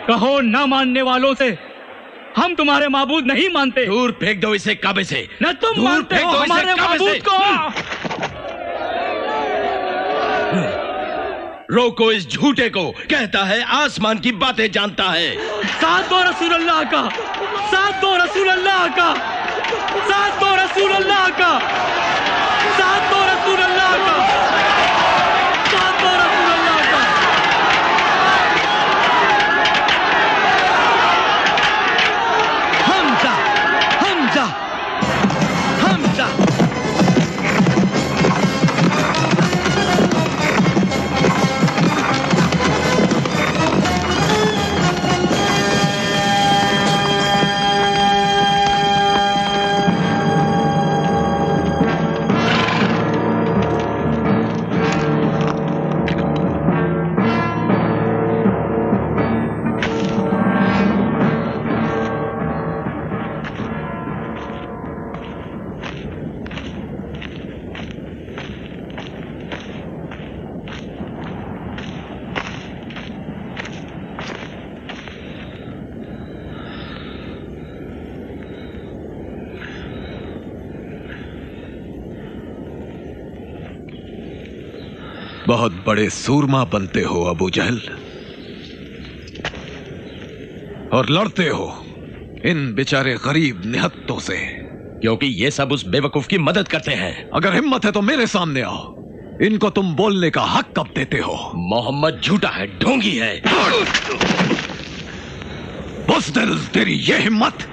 कहो ना मानने वालों से, हम तुम्हारे माबूद नहीं मानते। दूर फेंक दो इसे काबे से। न तुम मानते हो हमारे माबूद को। रोको इस झूठे को, कहता है आसमान की बातें जानता है। साथ दो रसूल अल्लाह का, साथ दो रसूल अल्लाह का, साथ दो रसूल अल्लाह का, साथ दो रसूल अल्लाह का, साथ दो रसूल अल्लाह का। हमजा, हमजा, हमजा। बहुत बड़े सूरमा बनते हो अबू जहल, और लड़ते हो इन बेचारे गरीब निहत्तों से, क्योंकि ये सब उस बेवकूफ की मदद करते हैं। अगर हिम्मत है तो मेरे सामने आओ, इनको तुम बोलने का हक कब देते हो? मोहम्मद झूठा है, ढोंगी है। बुज़दिल, तेरी ये हिम्मत!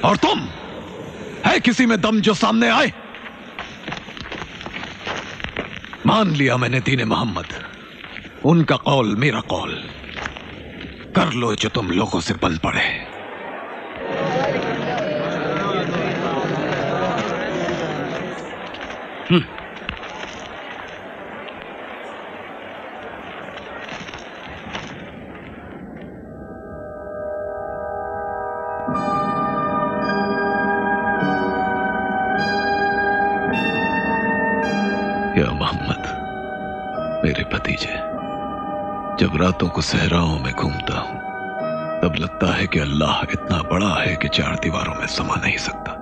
और तुम, है किसी में दम जो सामने आए? मान लिया मैंने दीन मोहम्मद, उनका कौल मेरा कौल। कर लो जो तुम लोगों से बन पड़े। या मोहम्मद, मेरे भतीजे, जब रातों को सहराओं में घूमता हूं तब लगता है कि अल्लाह इतना बड़ा है कि चार दीवारों में समा नहीं सकता।